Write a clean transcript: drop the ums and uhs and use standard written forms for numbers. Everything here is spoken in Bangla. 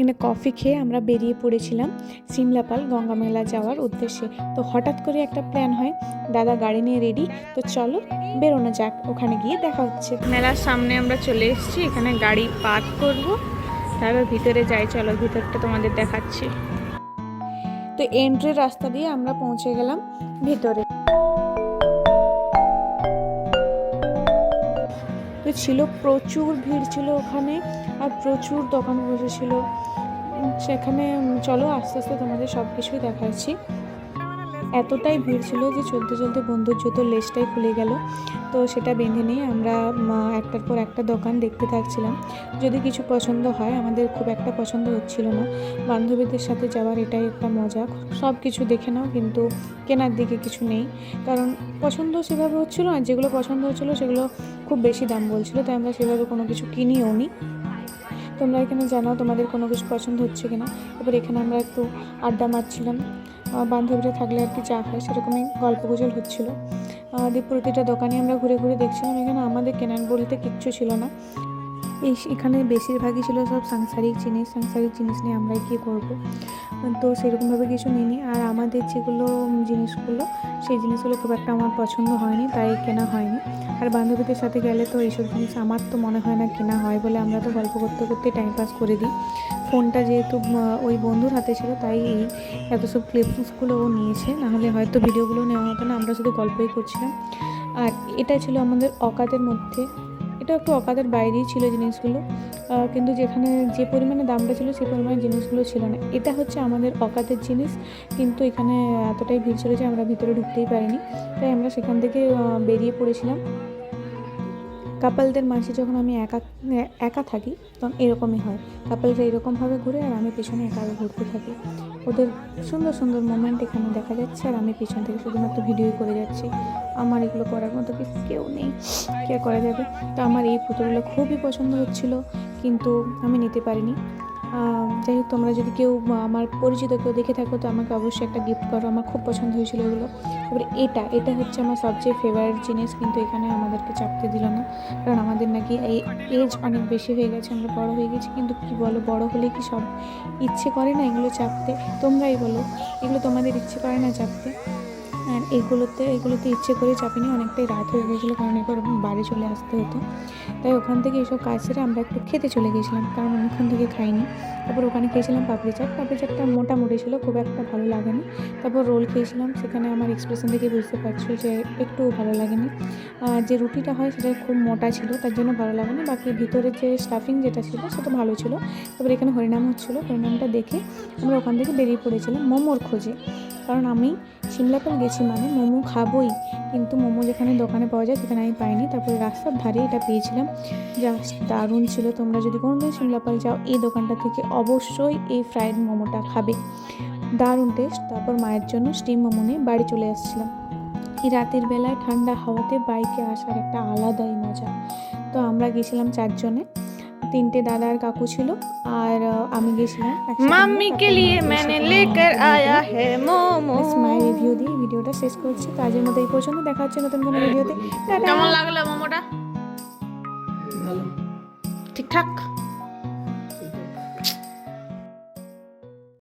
এখানে কফি খেয়ে আমরা বেরিয়ে পড়েছিলাম সিমলাপাল গঙ্গা মেলা যাওয়ার উদ্দেশ্যে। তো হঠাৎ করে একটা প্ল্যান হয়, দাদা গাড়ি নিয়ে রেডি, তো চলো বেরোনো যাক, ওখানে গিয়ে দেখা হচ্ছে। মেলার সামনে আমরা চলে এসেছি, এখানে গাড়ি পার্ক করব, তারপর ভিতরে যাই। চলো ভিতরটা তোমাদের দেখাচ্ছি। তো এন্ট্রির রাস্তা দিয়ে আমরা পৌঁছে গেলাম ভিতরে। তো ছিল প্রচুর ভিড় ছিল ওখানে, আর প্রচুর দোকান বসেছিল সেখানে। চলো আস্তে আস্তে তোমাদের সব কিছুই দেখাচ্ছি। এতটাই ভিড় ছিল যে চলতে চলতে বন্ধুর জুতোর লেসটাই খুলে গেল। তো সেটা বেঁধে নিয়ে আমরা একটার পর একটা দোকান দেখতে থাকছিলাম। যদি কিছু পছন্দ হয়, আমাদের খুব একটা পছন্দ হচ্ছিল না। বান্ধবীদের সাথে যাওয়ার এটাই একটা মজা, সব কিছু দেখে নাও কিন্তু কেনার দিকে কিছু নেই, কারণ পছন্দ সেভাবে হচ্ছিলো না। যেগুলো পছন্দ হচ্ছিলো সেগুলো খুব বেশি দাম বলছিল, তাই আমরা সেভাবে কোনো কিছু কিনিও নি। তোমরা এখানে জানাও তোমাদের কোনো কিছু পছন্দ হচ্ছে কিনা। এবার এখানে আমরা একটু আড্ডা মারছিলাম, বান্ধবীরা থাকলে আর কি যা হয় সেরকমই গল্পগুজল হচ্ছিল। দিয়ে প্রতিটা দোকানে আমরা ঘুরে ঘুরে দেখছিলাম। এখানে আমাদের কেনার বলতে কিচ্ছু ছিল না। এখানে বেশিরভাগই ছিল সব সাংসারিক জিনিস নিয়ে আমরাই কী করবো, তো সেরকমভাবে কিছু নিইনি। আর আমাদের যেগুলো জিনিসগুলো, সেই জিনিসগুলো খুব একটা আমার পছন্দ হয়নি, তাই কেনা হয়নি। আর বান্ধবীদের সাথে গেলে তো এইসব জিনিস আমার তো মনে হয় না কেনা হয় বলে, আমরা তো গল্প করতে করতে টাইম পাস করে দিই। ফোনটা যেহেতু ওই বন্ধুর হাতে ছিল, তাই এই এত সব ক্লিপসগুলো ও নিয়েছে, নাহলে হয়তো ভিডিওগুলো নেওয়া হতো না, আমরা শুধু গল্পই করছিলাম। আর এটা ছিল আমাদের অকাতের মধ্যে, এটা একটু অকাতের বাইরেই ছিল জিনিসগুলো, কিন্তু যেখানে যে পরিমাণে দামটা ছিল সেই পরিমাণে জিনিসগুলো ছিল না। এটা হচ্ছে আমাদের অকাতের জিনিস, কিন্তু এখানে এতটাই ভিড় ছিল যে আমরা ভিতরে ঢুকতেই পারিনি, তাই আমরা সেখান থেকে বেরিয়ে পড়েছিলাম। কাপলদের মাঝে যখন আমি একা থাকি তখন এরকমই হয়, কাপলরা এরকমভাবে ঘুরে আর আমি পেছনে একা ঘুরতে থাকি। ওদের সুন্দর সুন্দর মোমেন্ট এখানে দেখা যাচ্ছে, আর আমি পেছন থেকে শুধুমাত্র ভিডিওই করে যাচ্ছি। আমার এগুলো করার মতো কেউ নেই, কে করা যাবে। তো আমার এই পুতুলগুলো খুবই পছন্দ হচ্ছিল, কিন্তু আমি নিতে পারিনি। যাই হোক, তোমরা যদি কেউ আমার পরিচিত কেউ দেখে থাকো তো আমাকে অবশ্যই একটা গিফট করো, আমার খুব পছন্দ হয়েছিল এগুলো। এবারে এটা হচ্ছে আমার সবচেয়ে ফেভারিট জিনিস, কিন্তু এখানে আমাদেরকে চাপতে দিল না, কারণ আমাদের নাকি এই এজ অনেক বেশি হয়ে গেছে, আমরা বড় হয়ে গেছি। কিন্তু কি বলো, বড় হলে কি সব ইচ্ছে করে না এগুলো চাপতে? তোমরাই বলো, এগুলো তোমাদের ইচ্ছে করে না চাপতে? আর এগুলোতে ইচ্ছে করে চাপিনি, অনেকটাই রাত হয়ে গেছিলো, কারণ এবার বাড়ি চলে আসতে হতো। তাই ওখান থেকে এইসব কাজ সেরে আমরা একটু খেতে চলে গেছিলাম, কারণ অনেকক্ষণ থেকে খাইনি। তারপর ওখানে খেয়েছিলাম পাপড়ি চাটটা মোটামুটি ছিল, খুব একটা ভালো লাগেনি। তারপর রোল খেয়েছিলাম, সেখানে আমার এক্সপ্রেশন থেকে বুঝতে পারছো যে একটু ভালো লাগেনি। যে রুটিটা হয় সেটা খুব মোটা ছিল, তার জন্য ভালো লাগেনি। বাকি ভিতরের যে স্টাফিং যেটা ছিল সেটা ভালো ছিল। তারপর এখানে হরিনাম হচ্ছিলো, হরিনামটা দেখে আমরা ওখান থেকে বেরিয়ে পড়েছিলাম মোমোর খোঁজে, কারণ আমি সিমলাপাল গেছি মানে মোমো খাবোই। কিন্তু মোমো যেখানে দোকানে পাওয়া যায় সেখানে আমি পাইনি। তারপরে রাস্তার ধারে এটা পেয়েছিলাম, জাস্ট দারুণ ছিল। তোমরা যদি কোনোদিন সিমলাপাল যাও এই দোকানটা থেকে অবশ্যই এই ফ্রাইড মোমোটা খাবে, দারুণ টেস্ট। তারপর মায়ের জন্য স্টিম মোমো নিয়ে বাড়ি চলে আসছিলাম। এই রাতের বেলায় ঠান্ডা হাওয়াতে বাইকে আসার একটা আলাদাই মজা। তো আমরা গেছিলাম 4 জনে, 3টে দাদা আর কাকু ছিল, আর আমি গেছিলাম। মাম্মি কে লিয়ে मैंने लेकर आया है मोमो। মায়ের রিভিউ দিয়ে ভিডিওটা শেষ করছি। তো আজের মতো এই পর্যন্ত, দেখা হচ্ছে নতুন কোনো ভিডিওতে। কেমন লাগলো মোমোটা? ভালো, ঠিকঠাক।